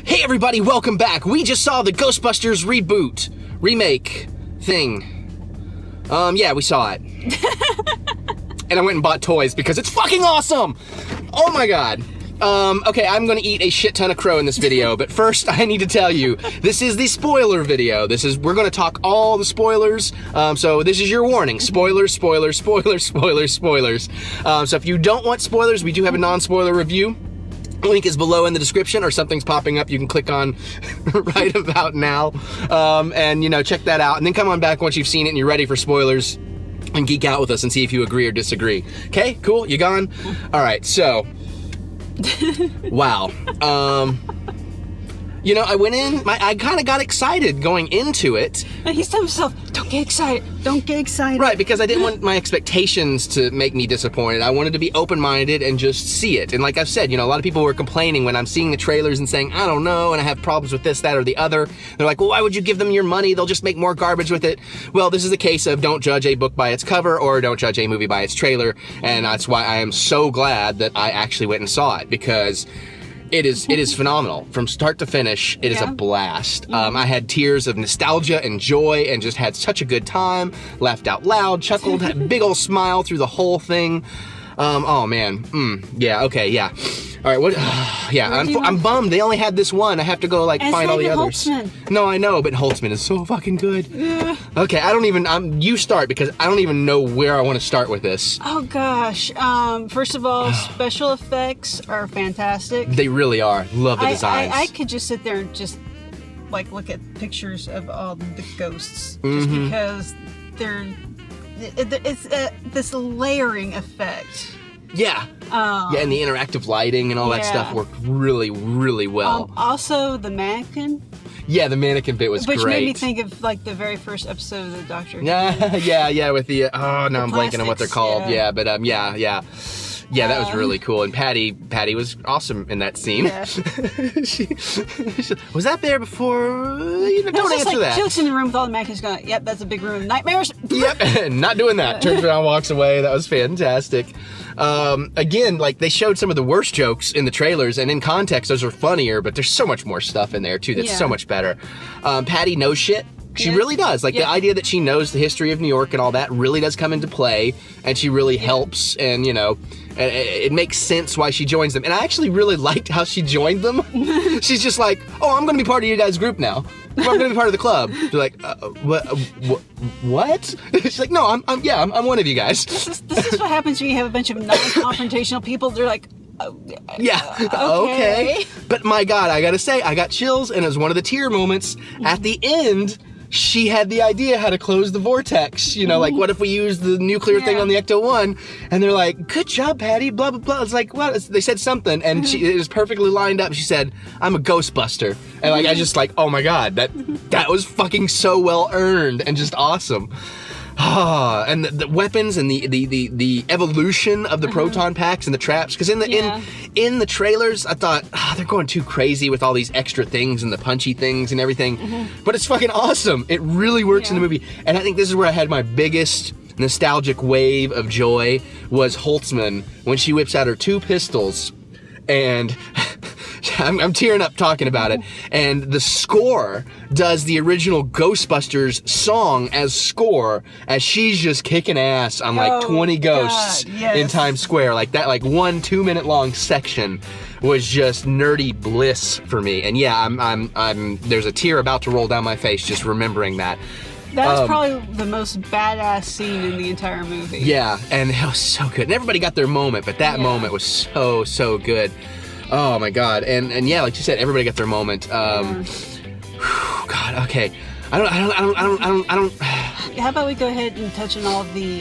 Hey everybody, welcome back. We just saw the Ghostbusters Reboot remake thing. Yeah, we saw it. And I went and bought toys because it's fucking awesome. Oh my god. Okay, I'm gonna eat a shit ton of crow in this video, but first I need to tell you, this is the spoiler video. We're gonna talk all the spoilers, so this is your warning. Spoilers, spoilers, spoilers, spoilers, spoilers. So if you don't want spoilers, we do have a non-spoiler review. Link is below in the description, or something's popping up you can click on right about now. And, you know, check that out. And then come on back once you've seen it and you're ready for spoilers and geek out with us and see if you agree or disagree. Okay, cool, you gone? All right, so, wow. You know, I went in, I kind of got excited going into it. And he's telling himself, don't get excited, don't get excited. Right, because I didn't want my expectations to make me disappointed. I wanted to be open-minded and just see it. And like I've said, you know, a lot of people were complaining when I'm seeing the trailers and saying, I don't know, and I have problems with this, that, or the other. They're like, well, why would you give them your money? They'll just make more garbage with it. Well, this is a case of don't judge a book by its cover or don't judge a movie by its trailer. And that's why I am so glad that I actually went and saw it, because it is phenomenal. From start to finish, it is a blast. I had tears of nostalgia and joy and just had such a good time. Laughed out loud, chuckled, had a big old smile through the whole thing. Oh man, yeah, okay, yeah. All right, what? Yeah, I'm bummed. They only had this one. I have to go find all the others. Holtzmann. No, I know, but Holtzmann is so fucking good. Yeah. Okay, you start, because I don't even know where I want to start with this. Oh gosh. First of all, special effects are fantastic. They really are. Love the designs. I could just sit there and just look at pictures of all the ghosts, just because it's this layering effect. Yeah. Yeah, and the interactive lighting and all that stuff worked really, really well. Also, the mannequin. Yeah, the mannequin bit was great. Which made me think of the very first episode of the Doctor Who. Yeah, with the I'm blanking on what they're called. Yeah, but yeah, that was really cool. And Patty was awesome in that scene. Yeah. she was that there before? Don't answer that. She looks in the room with all the mannequins going, yep, that's a big room of nightmares. Yep, not doing that. Turns around, walks away. That was fantastic. Again, they showed some of the worst jokes in the trailers, and in context, those are funnier, but there's so much more stuff in there, too, that's so much better. Patty knows shit. She really does. The idea that she knows the history of New York and all that really does come into play, and she really helps, and, you know, it makes sense why she joins them. And I actually really liked how she joined them. She's just like, oh, I'm going to be part of you guys' group now. I'm going to be part of the club. They're like, what? She's like, no, I'm one of you guys. This is what happens when you have a bunch of non-confrontational people. They're like, okay. But my God, I gotta say, I got chills, and it was one of the tear moments. At the end, she had the idea how to close the vortex. You know, what if we use the nuclear thing on the Ecto-1? And they're like, good job, Patty, blah, blah, blah. It's like, well, they said something, and it was perfectly lined up. She said, I'm a Ghostbuster. And I just oh my God, that was fucking so well earned and just awesome. And the weapons and the evolution of the proton packs and the traps, because in the trailers I thought they're going too crazy with all these extra things and the punchy things and everything, but it's fucking awesome. It really works in the movie, and I think this is where I had my biggest nostalgic wave of joy was Holtzmann when she whips out her two pistols, and I'm tearing up talking about it. And the score does the original Ghostbusters song as score, as she's just kicking ass on 20 ghosts in Times Square. That 1 2-minute long section was just nerdy bliss for me. And yeah, I'm there's a tear about to roll down my face just remembering that. That was probably the most badass scene in the entire movie. Yeah, and it was so good. And everybody got their moment, but that moment was so good. Oh my God, and yeah, like you said, everybody got their moment. God, okay, I don't. How about we go ahead and touch on all of the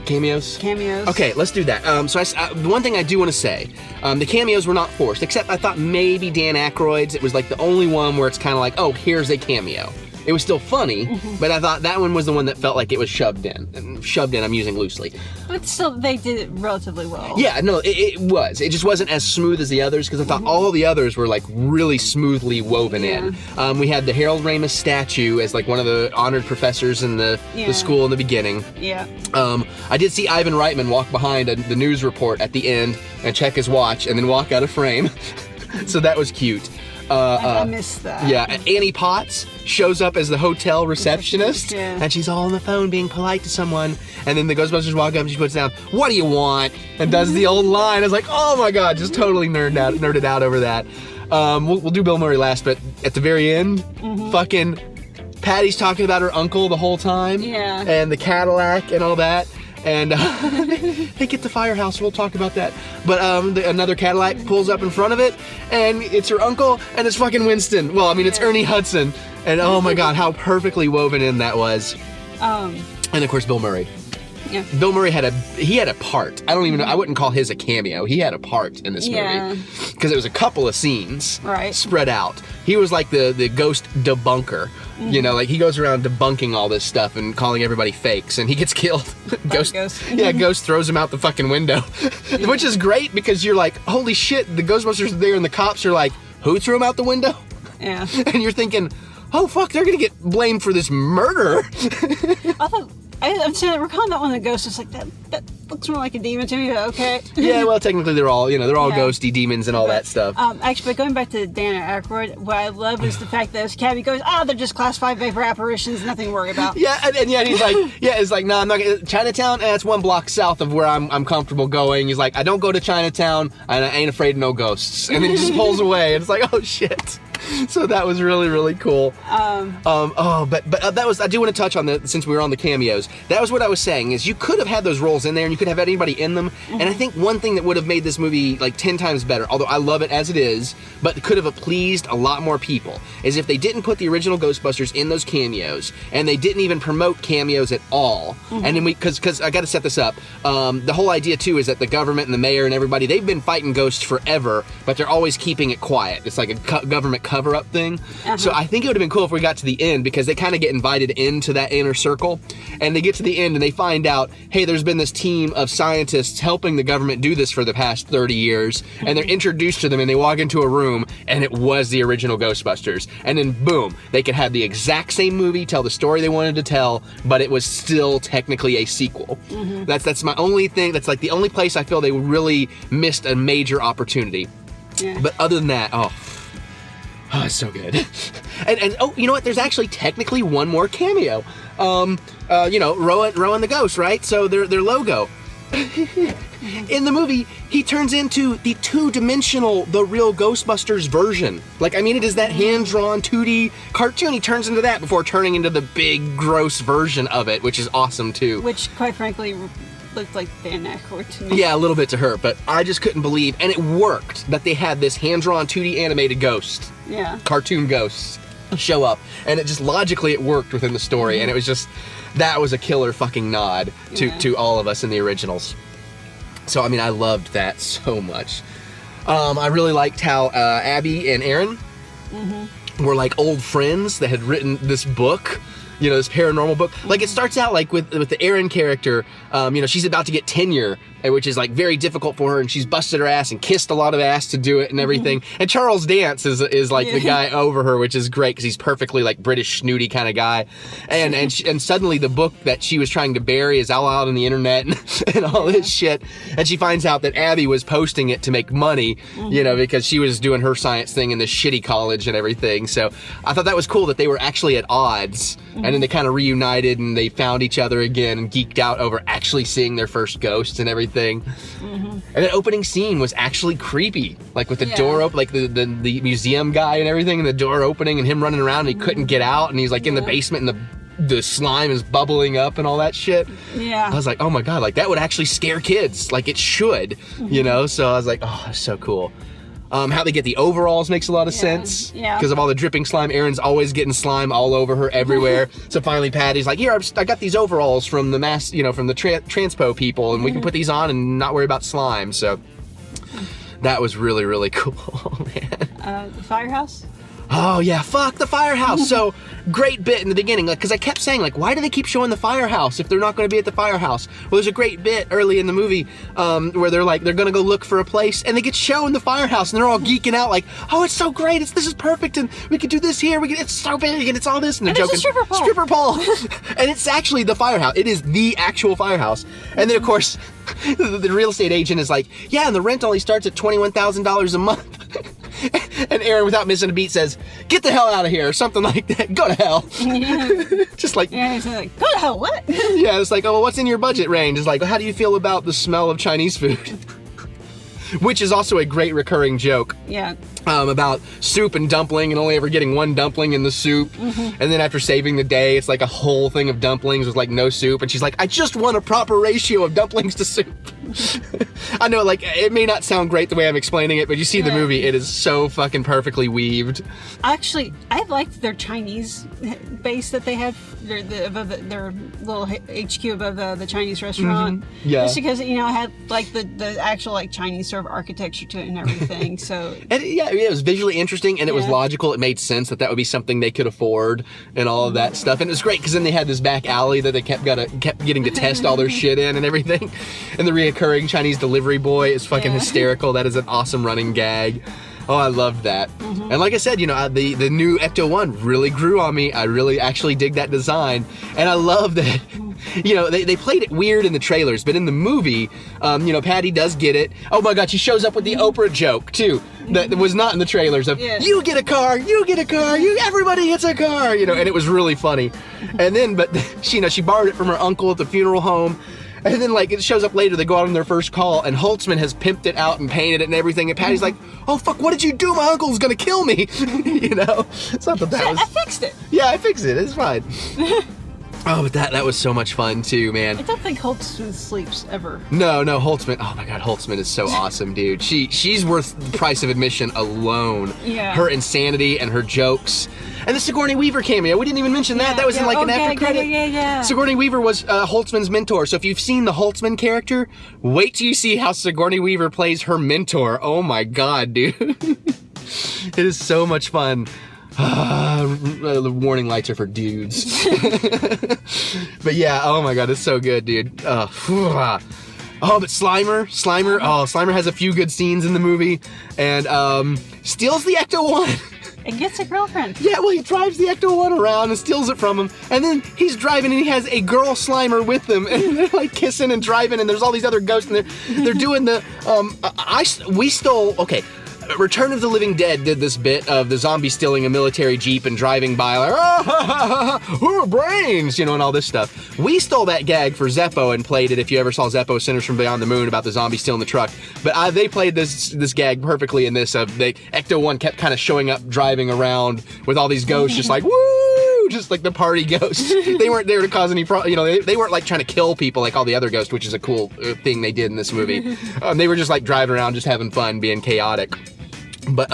cameos? Okay, let's do that. So the one thing I do want to say, the cameos were not forced, except I thought maybe Dan Aykroyd's. It was the only one where it's kind of oh, here's a cameo. It was still funny, but I thought that one was the one that felt like it was shoved in. And shoved in, I'm using loosely. But still, they did it relatively well. Yeah, no, it was. It just wasn't as smooth as the others, because I thought all the others were really smoothly woven in. We had the Harold Ramis statue as one of the honored professors in the school in the beginning. Yeah. I did see Ivan Reitman walk behind the news report at the end and check his watch and then walk out of frame. So that was cute. I missed that. Yeah, Annie Potts shows up as the hotel receptionist, Yeah. and she's all on the phone being polite to someone, and then the Ghostbusters walk up and she puts down, "What do you want?" and does the old line. I was like, oh my god, just totally nerded out over that. We'll do Bill Murray last, but at the very end, fucking Patty's talking about her uncle the whole time, and the Cadillac and all that. And they get the firehouse. We'll talk about that. But another Cadillac pulls up in front of it, and it's her uncle, and it's fucking Winston. Well, I mean, it's Ernie Hudson. And oh my god, how perfectly woven in that was. And of course, Bill Murray. Yeah. Bill Murray had a part. I don't even know. I wouldn't call his a cameo. He had a part in this movie because it was a couple of scenes spread out. He was like the ghost debunker. You know, like he goes around debunking all this stuff and calling everybody fakes, and he gets killed. Ghost throws him out the fucking window, which is great because you're like, holy shit, the Ghostbusters are there, and the cops are like, who threw him out the window? Yeah. And you're thinking, oh fuck, they're gonna get blamed for this murder. I'm saying, recalling that one of the ghosts is like that looks more like a demon to me, but okay. Yeah, well, technically they're all ghosty demons and all that stuff. Actually, going back to Dan Aykroyd, what I love is the fact that his cabby goes, they're just class 5 vapor apparitions, nothing to worry about. Yeah, and he's like, it's like, no, I'm not gonna, Chinatown, it's 1 block south of where I'm comfortable going. He's like, I don't go to Chinatown, and I ain't afraid of no ghosts. And then he just pulls away, and it's like, oh shit. So that was really, really cool. But that was, I do want to touch on that since we were on the cameos. That was what I was saying, is you could have had those roles in there and you could have had anybody in them. And I think one thing that would have made this movie like 10 times better, although I love it as it is, but could have pleased a lot more people, is if they didn't put the original Ghostbusters in those cameos and they didn't even promote cameos at all. And then because I got to set this up, the whole idea too is that the government and the mayor and everybody, they've been fighting ghosts forever, but they're always keeping it quiet. It's like a government cover-up thing. So I think it would have been cool if we got to the end, because they kind of get invited into that inner circle, and they get to the end and they find out, hey, there's been this team of scientists helping the government do this for the past 30 years, and they're introduced to them and they walk into a room and it was the original Ghostbusters, and then boom, they could have the exact same movie, tell the story they wanted to tell, but it was still technically a sequel. That's my only thing. That's like the only place I feel they really missed a major opportunity. But other than that, oh, it's so good. and oh, you know what? There's actually technically one more cameo. Rowan the Ghost, right? So their logo. In the movie, he turns into the 2-dimensional, the real Ghostbusters version. Like, I mean, it is that hand-drawn 2D cartoon. He turns into that before turning into the big, gross version of it, which is awesome, too. Which, quite frankly, looked like Dan Aykroyd to me. Yeah, a little bit to her, but I just couldn't believe, and it worked, that they had this hand-drawn 2D animated ghost. Yeah. Cartoon ghosts show up, and it just logically it worked within the story, and it was just, that was a killer fucking nod to all of us in the originals. So, I mean, I loved that so much. I really liked how Abby and Aaron were like old friends that had written this book, you know, this paranormal book. Like, it starts out like with the Aaron character, she's about to get tenure, which is like very difficult for her, and she's busted her ass and kissed a lot of ass to do it and everything. And Charles Dance is like the guy over her, which is great because he's perfectly like British snooty kind of guy. And suddenly the book that she was trying to bury is all out on the internet and all this shit. And she finds out that Abby was posting it to make money, because she was doing her science thing in this shitty college and everything. So I thought that was cool that they were actually at odds. And then they kind of reunited and they found each other again and geeked out over actually seeing their first ghosts and everything. And the opening scene was actually creepy, like with the door open, like the museum guy and everything, and the door opening and him running around and he couldn't get out, and he's like in the basement and the slime is bubbling up and all that shit. I was like, oh my god, like that would actually scare kids, like it should, so I was like, oh, that's so cool. How they get the overalls makes a lot of sense. Because of all the dripping slime. Aaron's always getting slime all over her everywhere. So finally Patty's like, here, I got these overalls from the from the transpo people, and we can put these on and not worry about slime. So that was really, really cool, man. The firehouse? Oh yeah, fuck the firehouse. So great bit in the beginning, like, because I kept saying, like, why do they keep showing the firehouse if they're not going to be at the firehouse? Well, there's a great bit early in the movie where they're going to go look for a place, and they get shown the firehouse, and they're all geeking out, like, oh, it's so great, this is perfect, and we could do this here, it's so big, and it's all this, and they're joking, stripper pole, and it's actually the firehouse. It is the actual firehouse. And then of course the real estate agent is like, yeah, and the rent only starts at $21,000 a month. And Aaron, without missing a beat, says, "Get the hell out of here," or something like that. Go to hell. Yeah. Just like, Yeah, he's like, go to hell, what? yeah, it's like, oh, well, what's in your budget range? It's like, how do you feel about the smell of Chinese food? Which is also a great recurring joke. Yeah. About soup and dumpling and only ever getting one dumpling in the soup. And then after saving the day, it's like a whole thing of dumplings with like no soup. And she's like, I just want a proper ratio of dumplings to soup. I know, like, it may not sound great the way I'm explaining it, but you see the movie, it is so fucking perfectly weaved. Actually, I liked their Chinese base that they had, their little HQ above the Chinese restaurant. Yeah. Just because, you know, it had like the actual like Chinese sort of architecture to it and everything. So And yeah, it was visually interesting and it was logical. It made sense that would be something they could afford and all of that stuff. And it was great because then they had this back alley that they kept getting to test all their shit in and everything. And the reoccurring Chinese delivery boy is fucking hysterical. That is an awesome running gag. Oh, I loved that. And like I said, you know, the new Ecto-1 really grew on me. I really actually dig that design. And I love that, you know, they played it weird in the trailers, but in the movie, you know, Patty does get it. Oh my God, she shows up with the Oprah joke too. That was not in the trailers of, you get a car, everybody gets a car, you know, and it was really funny. And then, but she, you know, she borrowed it from her uncle at the funeral home. And then, like, it shows up later, they go out on their first call, and Holtzmann has pimped it out and painted it and everything, and Patty's like, oh, fuck, what did you do? My uncle's gonna kill me, you know? It's not that was... I fixed it. Yeah, I fixed it, it's fine. Oh, but that was so much fun, too, man. I don't think Holtzmann sleeps ever. No, Holtzmann, oh my God, Holtzmann is so awesome, dude. She's worth the price of admission alone. Yeah. Her insanity and her jokes. And the Sigourney Weaver cameo, we didn't even mention that. That was in like an after credit. Yeah. Sigourney Weaver was Holtzmann's mentor. So if you've seen the Holtzmann character, wait till you see how Sigourney Weaver plays her mentor. Oh my God, dude. It is so much fun. The warning lights are for dudes. But yeah, oh my God, it's so good, dude. Oh, but Slimer. Oh, Slimer has a few good scenes in the movie. And steals the Ecto-1. And gets a girlfriend. Yeah, well, he drives the Ecto-1 around and steals it from him. And then he's driving and he has a girl Slimer with him. And they're like kissing and driving and there's all these other ghosts and they're doing the, okay. Return of the Living Dead did this bit of the zombie stealing a military Jeep and driving by like, brains, you know, and all this stuff. We stole that gag for Zeppo and played it, if you ever saw Zeppo Sinners from Beyond the Moon, about the zombie stealing the truck. But they played this gag perfectly in this. Ecto-1 kept kind of showing up, driving around with all these ghosts, just like, woo! Just like the party ghosts. They weren't there to cause any you know, they weren't like trying to kill people like all the other ghosts, which is a cool thing they did in this movie. They were just like driving around, just having fun, being chaotic. But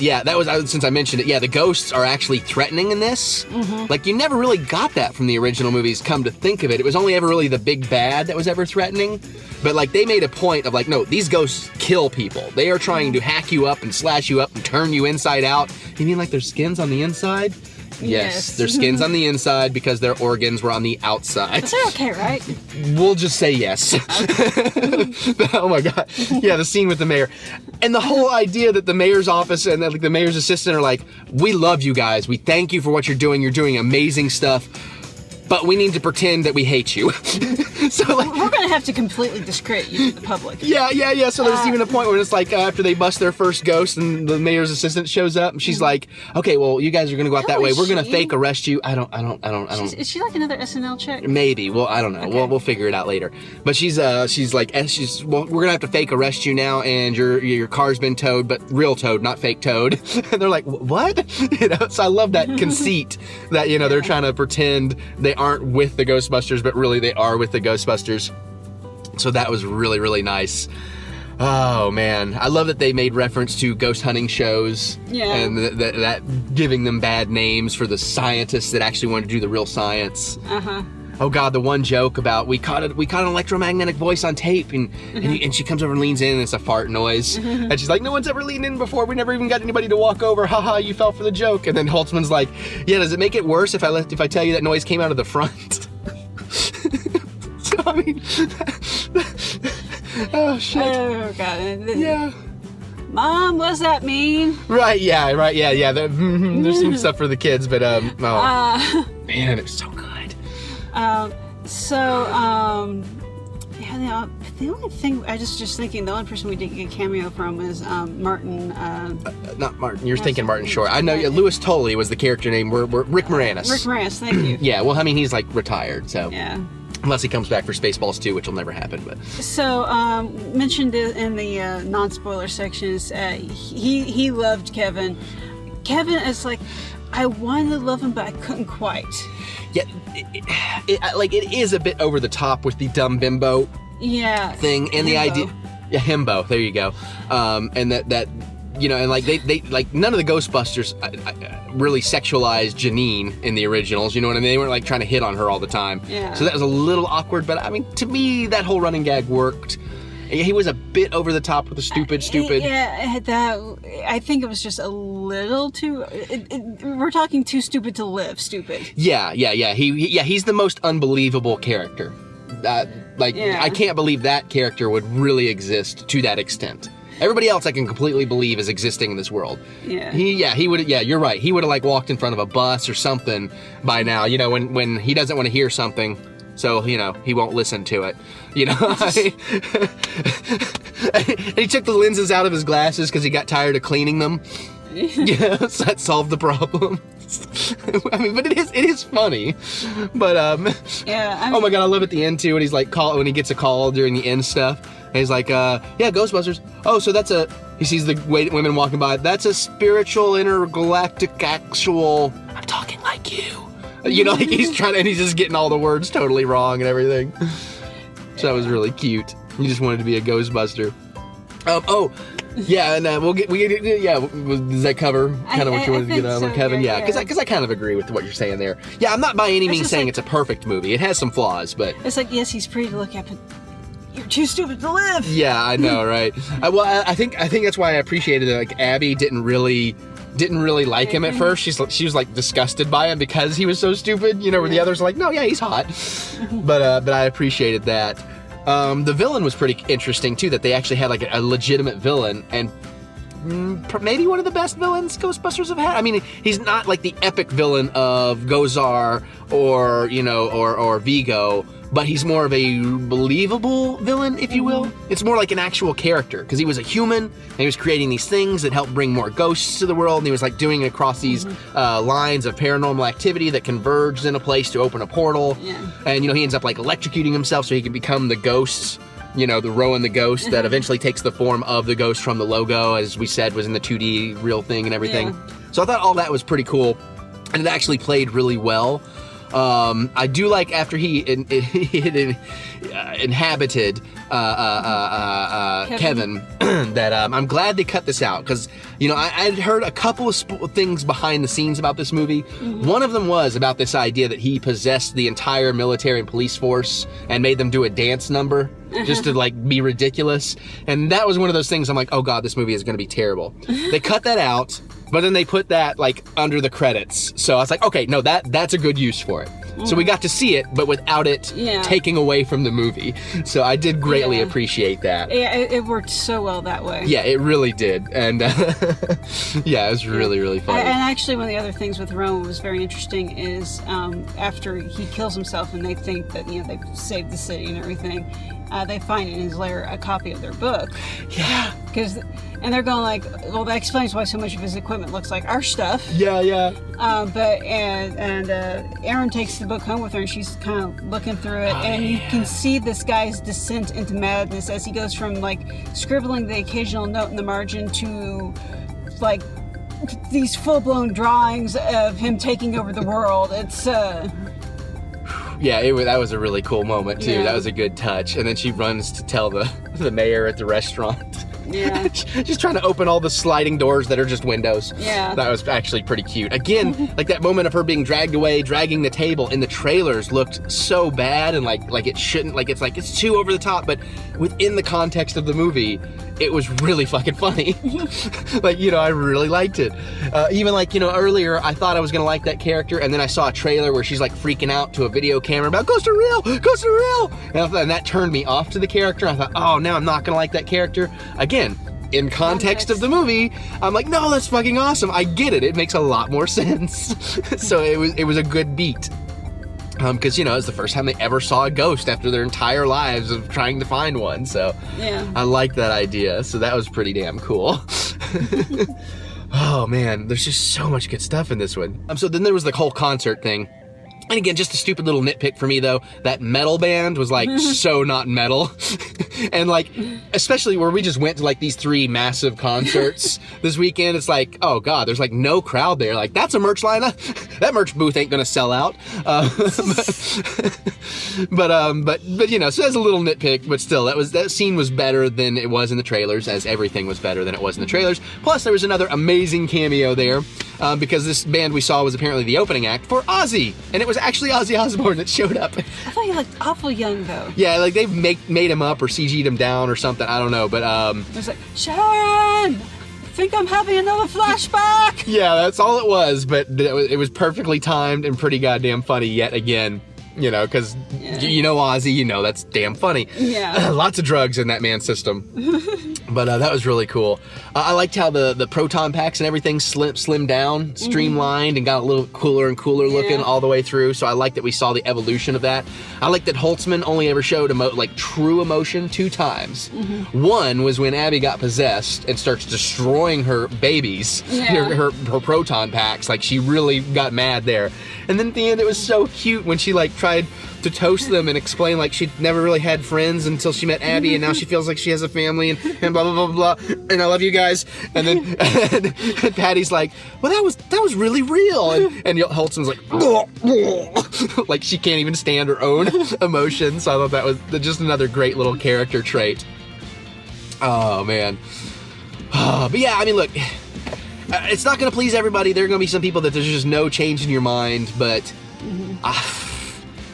yeah, that was, since I mentioned it, yeah, the ghosts are actually threatening in this. Like, you never really got that from the original movies, come to think of it. It was only ever really the big bad that was ever threatening. But, like, they made a point of, like, no, these ghosts kill people. They are trying to hack you up and slash you up and turn you inside out. You mean like their skins on the inside? Yes, their skins on the inside because their organs were on the outside. Is that okay, right? We'll just say yes. Oh my God. Yeah, the scene with the mayor. And the whole idea that the mayor's office and like the mayor's assistant are like, we love you guys. We thank you for what you're doing. You're doing amazing stuff. But we need to pretend that we hate you. So like, we're gonna have to completely discredit you to the public. Yeah. So there's even a point where it's like after they bust their first ghost and the mayor's assistant shows up and she's like, okay, well, you guys are gonna go out that way. We're gonna fake arrest you. I don't. Is she like another SNL chick? Maybe. Well, I don't know. Okay. We'll figure it out later. But she's like, well, we're gonna have to fake arrest you now, and your car's been towed, but real towed, not fake towed. And they're like, what? You know. So I love that conceit that, you know, they're trying to pretend they aren't with the Ghostbusters, but really they are with the Ghostbusters. So that was really, really nice. Oh man, I love that they made reference to ghost hunting shows and that giving them bad names for the scientists that actually wanted to do the real science. Oh God, the one joke about we caught an electromagnetic voice on tape, and she comes over and leans in, and it's a fart noise, and she's like, no one's ever leaned in before. We never even got anybody to walk over. Haha, you fell for the joke. And then Holtzmann's like, yeah, does it make it worse if I tell you that noise came out of the front? So I mean, oh shit. Oh God. Yeah. Mom, what does that mean? Right. Yeah. There's some stuff for the kids, but man, it was so good. Yeah, the only thing I just thinking, the only person we didn't get a cameo from was Martin. Not Martin. You're thinking Martin Short. I know. Yeah, Louis Tully was the character name. We're Rick Moranis. Rick Moranis. Thank you. Yeah. Well, I mean, he's like retired, so. Yeah. Unless he comes back for Spaceballs 2, which will never happen. But so mentioned in the non-spoiler sections, he loved Kevin. Kevin is like, I wanted to love him, but I couldn't quite. Yeah, it is a bit over the top with the dumb bimbo thing and the idea. Yeah, himbo. There you go. And that you know, and like they like none of the Ghostbusters really sexualized Janine in the originals. You know what I mean? They weren't like trying to hit on her all the time. Yeah. So that was a little awkward. But I mean, to me, that whole running gag worked. He was a bit over the top with the stupid. Yeah, I think it was just a little too. We're talking too stupid to live. Stupid. Yeah. He's the most unbelievable character. I can't believe that character would really exist to that extent. Everybody else I can completely believe is existing in this world. Yeah. He would. Yeah, you're right. He would have like walked in front of a bus or something by now. You know, when he doesn't want to hear something. So, you know, he won't listen to it, you know. And he took the lenses out of his glasses because he got tired of cleaning them. Yeah, so that solved the problem. I mean, but it is funny. But, oh my God, I love at the end too when he's like, when he gets a call during the end stuff. And he's like, yeah, Ghostbusters. Oh, so he sees the women walking by. That's a spiritual intergalactic actual, I'm talking like you. You know, like he's just getting all the words totally wrong and everything. So that was really cute. He just wanted to be a Ghostbuster. Yeah, and does that cover kind of what you wanted to get on, Kevin? Yeah, because I kind of agree with what you're saying there. Yeah, I'm not by any means saying it's a perfect movie. It has some flaws, but it's like, yes, he's pretty to look at, but you're too stupid to live. Yeah, I know, right? I think that's why I appreciated it. Like Abby didn't really like him at first. She was like disgusted by him because he was so stupid, you know, where the others are like, no, yeah, he's hot. But I appreciated that. The villain was pretty interesting too, that they actually had like a legitimate villain, and maybe one of the best villains Ghostbusters have had. I mean, he's not like the epic villain of Gozar or, you know, or Vigo, but he's more of a believable villain, if you will. It's more like an actual character, because he was a human, and he was creating these things that helped bring more ghosts to the world, and he was like doing it across these lines of paranormal activity that converged in a place to open a portal. Yeah. And, you know, he ends up like electrocuting himself so he can become the ghost, you know, the Rowan the Ghost that eventually takes the form of the ghost from the logo, as we said, was in the 2D real thing and everything. Yeah. So I thought all that was pretty cool, and it actually played really well. I do like after he inhabited Kevin that I'm glad they cut this out, because, you know, I'd heard a couple of things behind the scenes about this movie. One of them was about this idea that he possessed the entire military and police force and made them do a dance number just to like be ridiculous, and that was one of those things I'm like, oh God, this movie is going to be terrible. They cut that out, but then they put that like under the credits, so I was like, okay, no, that's a good use for it. So we got to see it, but without it taking away from the movie. So I did greatly appreciate that. Yeah, it worked so well that way. Yeah, it really did. And yeah, it was really, really funny. And actually, one of the other things with Rowan was very interesting is after he kills himself and they think that, you know, they've saved the city and everything, they find in his lair a copy of their book. Yeah. And they're going like, well, that explains why so much of his equipment looks like our stuff. Yeah. But Erin takes the book home with her, and she's kind of looking through it, you can see this guy's descent into madness as he goes from like scribbling the occasional note in the margin to like these full-blown drawings of him taking over the world. It's yeah, that was a really cool moment too. Yeah. That was a good touch. And then she runs to tell the mayor at the restaurant. Yeah. She's trying to open all the sliding doors that are just windows. Yeah. That was actually pretty cute. Again, like that moment of her being dragged away, dragging the table in the trailers looked so bad, and like it shouldn't, like it's too over the top, but within the context of the movie, it was really fucking funny. Like, you know, I really liked it. Even like, you know, earlier I thought I was gonna like that character, and then I saw a trailer where she's like freaking out to a video camera about Ghost are real, and that turned me off to the character. I thought, oh, now I'm not gonna like that character. Again, in context of the movie, I'm like, no, that's fucking awesome. I get it. It makes a lot more sense. So it was a good beat. Because, it's the first time they ever saw a ghost after their entire lives of trying to find one. So yeah. I like that idea. So that was pretty damn cool. Oh, man. There's just so much good stuff in this one. So then there was the whole concert thing. And again, just a stupid little nitpick for me, though. That metal band was, so not metal. And, especially where we just went to, these 3 massive concerts this weekend. It's oh, God, there's, no crowd there. That's a merch line. That merch booth ain't gonna sell out. But so that's a little nitpick. But still, that scene was better than it was in the trailers, as everything was better than it was in the trailers. Plus, there was another amazing cameo there. Because this band we saw was apparently the opening act for Ozzy. And it was actually Ozzy Osbourne that showed up. I thought he looked awful young, though. Yeah, they've made him up or CG'd him down or something. I don't know, but it was Sharon! I think I'm having another flashback! Yeah, that's all it was, but it was perfectly timed and pretty goddamn funny yet again. Because Ozzy, that's damn funny. Yeah. Lots of drugs in that man's system. But that was really cool. I liked how the proton packs and everything slimmed down, streamlined, and got a little cooler and cooler looking all the way through. So I like that we saw the evolution of that. I like that Holtzmann only ever showed true emotion 2 times. One was when Abby got possessed and starts destroying her babies, her proton packs. She really got mad there. And then at the end, it was so cute when she tried to toast them and explain she'd never really had friends until she met Abby, and now she feels like she has a family and blah blah blah blah. And I love you guys. And then and Patty's well, that was really real. And Holtzmann's she can't even stand her own emotions. So I thought that was just another great little character trait. Oh man. But yeah, look. It's not going to please everybody. There are going to be some people that there's just no change in your mind, but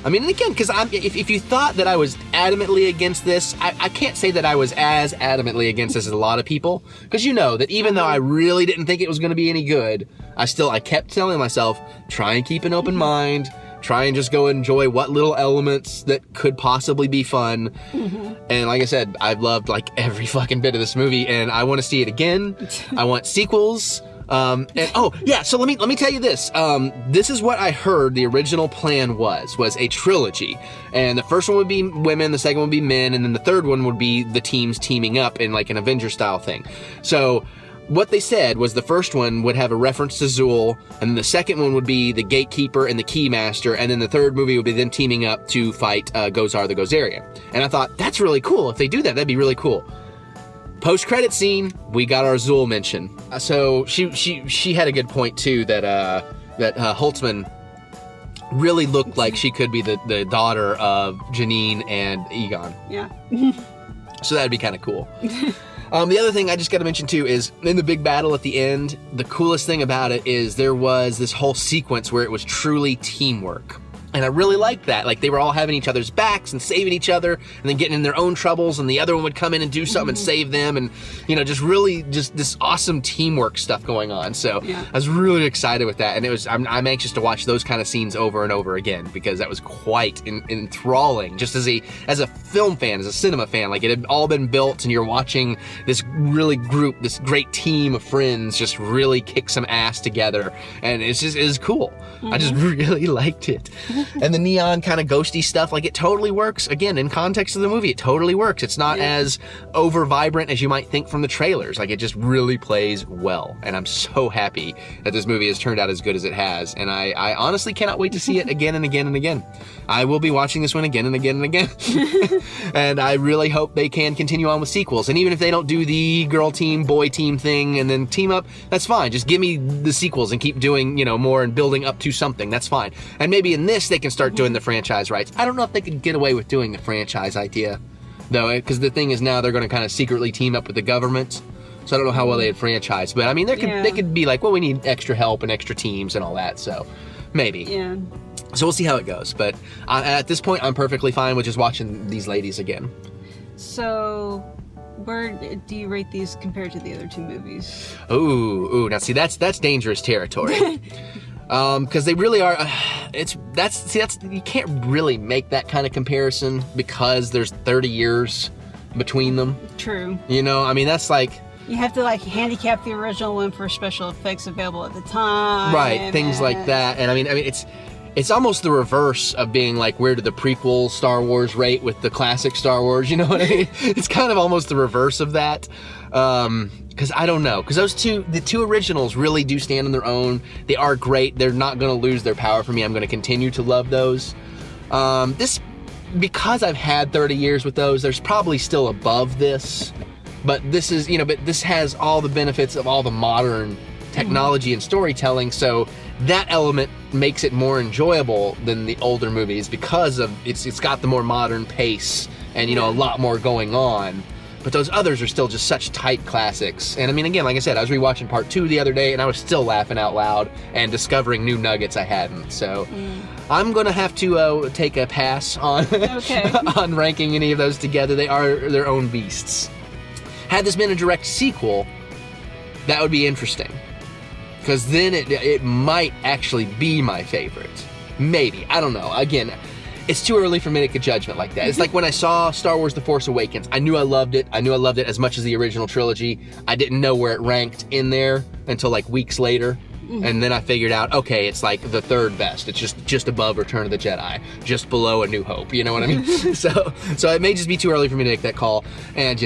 again, because if you thought that I was adamantly against this, I can't say that I was as adamantly against this as a lot of people, because that even though I really didn't think it was going to be any good, I kept telling myself, try and keep an open mind, try and just go enjoy what little elements that could possibly be fun. And like I said, I've loved every fucking bit of this movie, and I want to see it again. I want sequels. So let me tell you this. This is what I heard the original plan was a trilogy. And the first one would be women, the second one would be men, and then the third one would be the teams teaming up in an Avenger style thing. So what they said was the first one would have a reference to Zool, and then the second one would be the Gatekeeper and the Keymaster, and then the third movie would be them teaming up to fight Gozar the Gozerian. And I thought, that's really cool. If they do that, that'd be really cool. Post-credit scene, we got our Zool mention. So she had a good point too, that Holtzmann really looked like she could be the daughter of Janine and Egon. Yeah. So that'd be kind of cool. The other thing I just got to mention too is in the big battle at the end, the coolest thing about it is there was this whole sequence where it was truly teamwork. And I really liked that. They were all having each other's backs and saving each other and then getting in their own troubles, and the other one would come in and do something and save them, and, just this awesome teamwork stuff going on. So I was really excited with that. And I'm anxious to watch those kind of scenes over and over again, because that was quite enthralling, just as a film fan, as a cinema fan. It had all been built, and you're watching this this great team of friends just really kick some ass together. And it was cool. I just really liked it. And the neon kind of ghosty stuff, it totally works. Again, in context of the movie, it totally works. It's not as over vibrant as you might think from the trailers. It just really plays well. And I'm so happy that this movie has turned out as good as it has. And I honestly cannot wait to see it again and again and again. I will be watching this one again and again and again. And I really hope they can continue on with sequels. And even if they don't do the girl team, boy team thing and then team up, that's fine. Just give me the sequels and keep doing, more and building up to something. That's fine. And maybe in this, they can start doing the franchise rights. I don't know if they could get away with doing the franchise idea, though, because the thing is now they're going to kind of secretly team up with the government. So I don't know how well they'd franchise. But, they could be we need extra help and extra teams and all that. So maybe. Yeah. So we'll see how it goes. But at this point, I'm perfectly fine with just watching these ladies again. So where do you rate these compared to the other 2 movies? Ooh. Now, see, that's dangerous territory. Because they really are, you can't really make that kind of comparison because there's 30 years between them. True. That's you have to handicap the original one for special effects available at the time. Right, things like that. And it's almost the reverse of being like, where did the prequel Star Wars rate with the classic Star Wars? You know what I mean? It's kind of almost the reverse of that. Because I don't know. Because the two originals really do stand on their own. They are great. They're not going to lose their power for me. I'm going to continue to love those. Because I've had 30 years with those, there's probably still above this. But this is, but this has all the benefits of all the modern technology and storytelling, so that element makes it more enjoyable than the older movies because of it's got the more modern pace and a lot more going on. But those others are still just such tight classics. And I mean, again, like I said, I was rewatching part 2 the other day and I was still laughing out loud and discovering new nuggets I hadn't. So I'm gonna have to take a pass on on ranking any of those together. They are their own beasts. Had this been a direct sequel, that would be interesting. Because then it might actually be my favorite. Maybe. I don't know. Again, it's too early for me to make a judgment like that. It's like when I saw Star Wars The Force Awakens. I knew I loved it. I knew I loved it as much as the original trilogy. I didn't know where it ranked in there until like weeks later. And then I figured out, okay, it's like the third best. It's just above Return of the Jedi. Just below A New Hope. You know what I mean? So it may just be too early for me to make that call. And,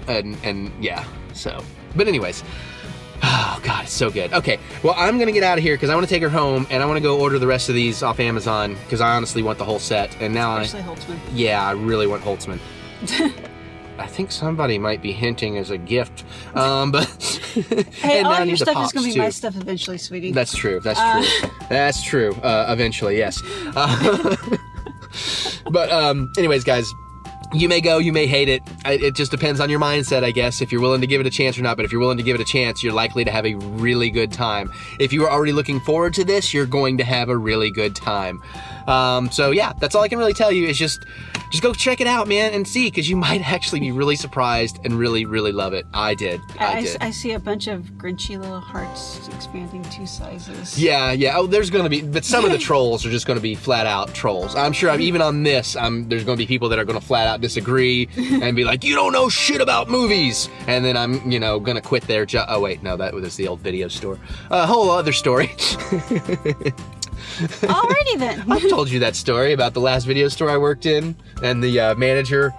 and yeah. So, but anyways. Oh, God, it's so good. Okay, well, I'm going to get out of here because I want to take her home, and I want to go order the rest of these off Amazon because I honestly want the whole set. And now Especially Holtzmann. Yeah, I really want Holtzmann. I think somebody might be hinting as a gift, but... Hey, all your stuff is going to be my stuff eventually, sweetie. That's true, that's true. That's true, eventually, yes. But anyways, guys... You may go, you may hate it. It just depends on your mindset, I guess, if you're willing to give it a chance or not. But if you're willing to give it a chance, you're likely to have a really good time. If you are already looking forward to this, you're going to have a really good time. So yeah, that's all I can really tell you is just go check it out, man, and see, because you might actually be really surprised and really, really love it. I did. I see a bunch of grinchy little hearts expanding 2 sizes. Yeah. Oh, there's going to be, but some of the trolls are just going to be flat out trolls. I'm sure even on this, there's going to be people that are going to flat out disagree and be like, you don't know shit about movies. And then I'm, going to quit their job. Oh, wait, no, that was the old video store. A whole other story. Alrighty then. I've told you that story about the last video store I worked in and the manager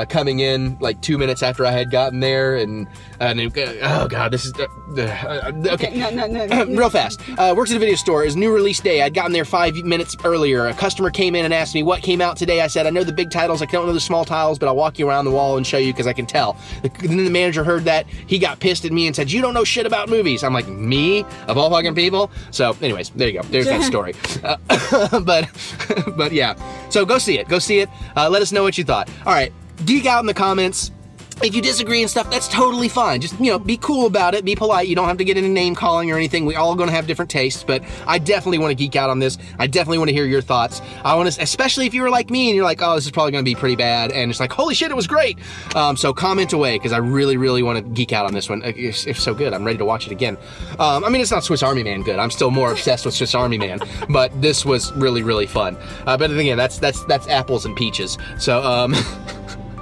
coming in like 2 minutes after I had gotten there and oh God, this is okay. No. Real fast. Worked at a video store. It was new release day. I'd gotten there 5 minutes earlier. A customer came in and asked me what came out today. I said, I know the big titles. I don't know the small titles, but I'll walk you around the wall and show you because I can tell. Then the manager heard that. He got pissed at me and said, you don't know shit about movies. I'm like, me? Of all fucking people? So anyways, there you go. There's that story. But yeah. So go see it. Let us know what you thought. All right. Geek out in the comments. If you disagree and stuff, that's totally fine. Just, be cool about it. Be polite. You don't have to get into name calling or anything. We all going to have different tastes, but I definitely want to geek out on this. I definitely want to hear your thoughts. I want to, especially if you were like me and you're like, oh, this is probably going to be pretty bad. And it's like, holy shit, it was great. So comment away because I really, really want to geek out on this one. If so good, I'm ready to watch it again. It's not Swiss Army Man good. I'm still more obsessed with Swiss Army Man, but this was really, really fun. But again, that's apples and peaches. So,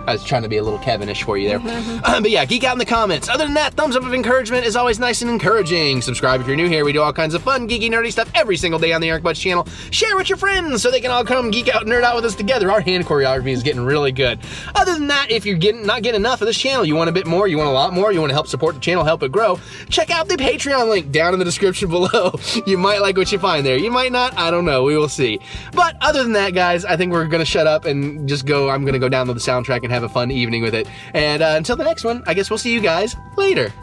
I was trying to be a little Kevinish for you there. But yeah, geek out in the comments. Other than that, thumbs up of encouragement is always nice and encouraging. Subscribe if you're new here. We do all kinds of fun, geeky, nerdy stuff every single day on the EricButts channel. Share with your friends so they can all come geek out and nerd out with us together. Our hand choreography is getting really good. Other than that, if you're not getting enough of this channel, you want a bit more, you want a lot more, you want to help support the channel, help it grow, check out the Patreon link down in the description below. You might like what you find there. You might not. I don't know. We will see. But other than that, guys, I think we're going to shut up and just go. I'm going to go download the soundtrack and have a fun evening with it. And until the next one, I guess we'll see you guys later.